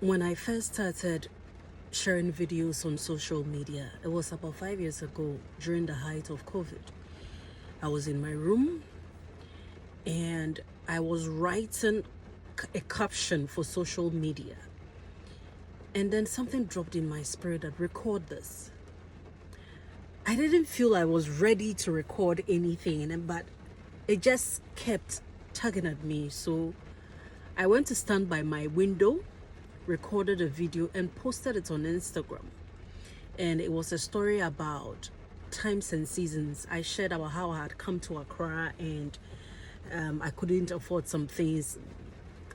When I first started sharing videos on social media, it was about 5 years ago during the height of COVID. I was in my room and I was writing a caption for social media. And then something dropped in my spirit that record this. I didn't feel I was ready to record anything, but it just kept tugging at me. So I went to stand by my window, recorded a video and posted it on Instagram. And it was a story about times and seasons. I shared about how I had come to Accra and I couldn't afford some things.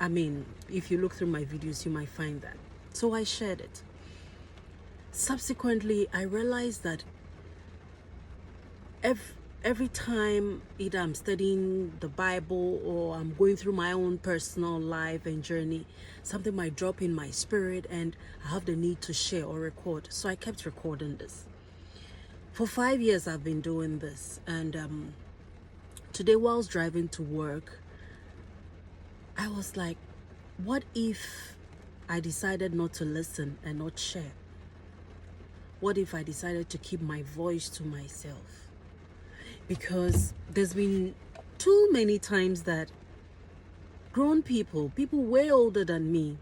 I mean, if you look through my videos, you might find that. So I shared it. Subsequently, I realized that every time either I'm studying the Bible or I'm going through my own personal life and journey, something might drop in my spirit and I have the need to share or record. So I kept recording this. For 5 years I've been doing this, and today whilst driving to work, I was like, what if I decided not to listen and not share? What if I decided to keep my voice to myself? Because there's been too many times that grown people way older than me,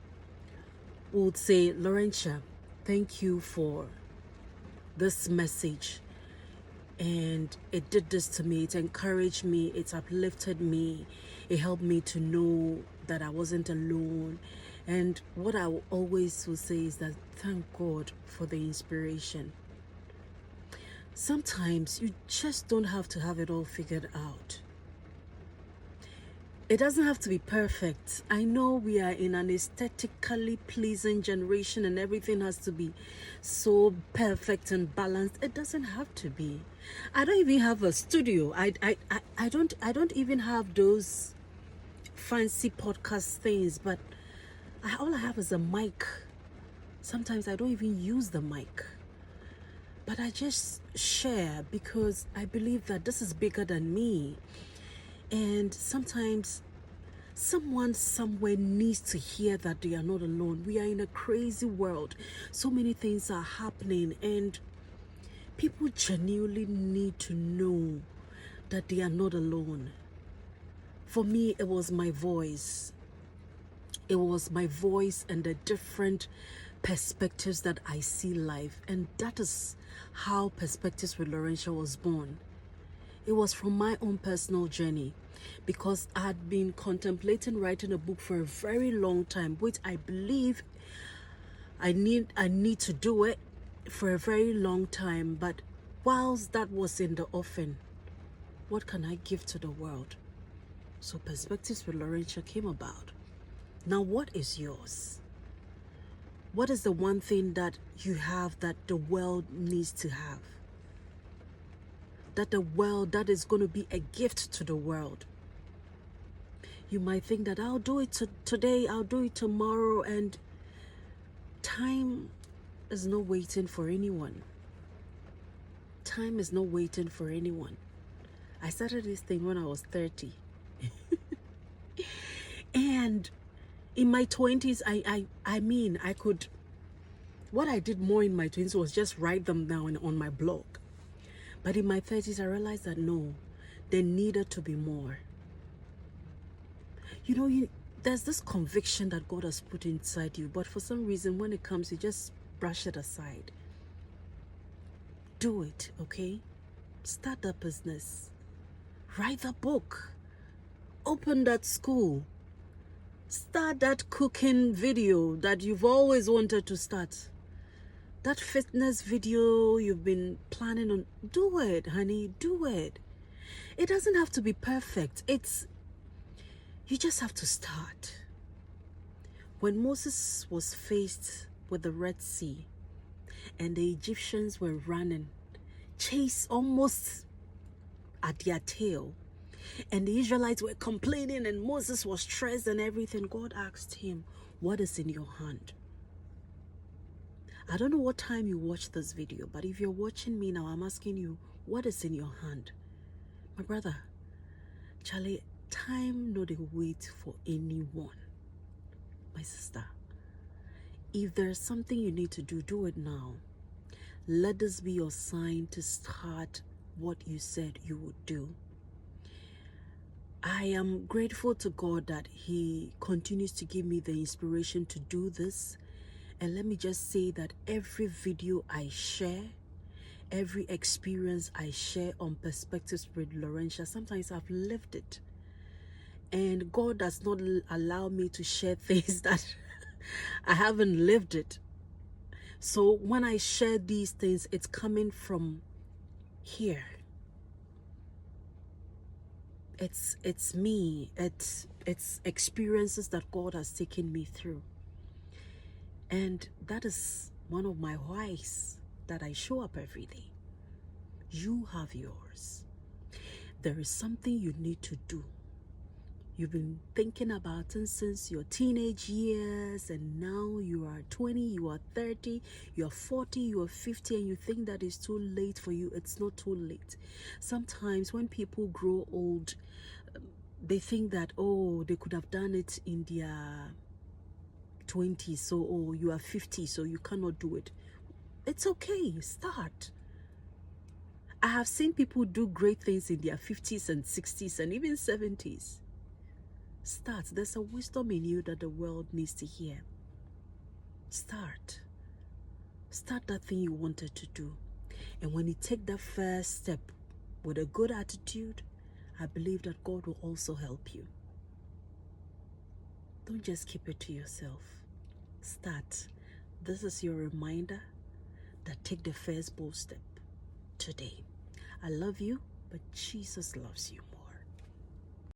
would say, Lorrencia, thank you for this message. And it did this to me. It encouraged me. It uplifted me. It helped me to know that I wasn't alone. And what I always will say is that thank God for the inspiration. Sometimes you just don't have to have it all figured out. It doesn't have to be perfect. I know we are in an aesthetically pleasing generation and everything has to be so perfect and balanced. It doesn't have to be. I don't even have a studio. I don't even have those fancy podcast things, but all I have is a mic. Sometimes I don't even use the mic. But I just share because I believe that this is bigger than me. And sometimes someone somewhere needs to hear that they are not alone. We are in a crazy world. So many things are happening and people genuinely need to know that they are not alone. For me, it was my voice. It was my voice and the different perspectives that I see life. And that is how Perspectives with Lorrencia was born. It was from my own personal journey because I had been contemplating writing a book for a very long time, which I believe I need to do it for a very long time. But whilst that was in the offing, what can I give to the world? So Perspectives with Lorrencia came about. Now, what is yours? What is the one thing that you have that the world needs to have? That is going to be a gift to the world. You might think that I'll do it today, I'll do it tomorrow, and time is not waiting for anyone. Time is not waiting for anyone. I started this thing when I was 30. And in my 20s, I could, what I did more in my 20s was just write them down on my blog. But in my 30s, I realized that no, there needed to be more. You know, there's this conviction that God has put inside you, but for some reason, when it comes, you just brush it aside. Do it, okay? Start that business. Write that book. Open that school. Start that cooking video that you've always wanted to start. That fitness video you've been planning on. Do it, honey. Do it. It doesn't have to be perfect. You just have to start. When Moses was faced with the Red Sea and the Egyptians were running, chased almost at their tail, and the Israelites were complaining and Moses was stressed and everything, God asked him, what is in your hand? I don't know what time you watch this video, but if you're watching me now, I'm asking you, what is in your hand? My brother, Charlie, time no dey wait for anyone. My sister, If there's something you need to do, do it now. Let this be your sign to start what you said you would do. I am grateful to God that He continues to give me the inspiration to do this. And let me just say that every video I share, every experience I share on Perspectives with Lorrencia, sometimes I've lived it. And God does not allow me to share things that I haven't lived it. So when I share these things, it's coming from here. It's me. It's experiences that God has taken me through. And that is one of my whys, that I show up every day. You have yours. There is something you need to do. You've been thinking about it since your teenage years, and now you are 20, you are 30, you are 40, you are 50, and you think that it's too late for you. It's not too late. Sometimes when people grow old, they think that, oh, they could have done it in their 20s, so oh, you are 50, so you cannot do it. It's okay. Start. I have seen people do great things in their 50s and 60s and even 70s. Start. There's a wisdom in you that the world needs to hear. Start. Start that thing you wanted to do. And when you take that first step with a good attitude, I believe that God will also help you. Don't just keep it to yourself. Start. This is your reminder that take the first bold step today. I love you, but Jesus loves you more.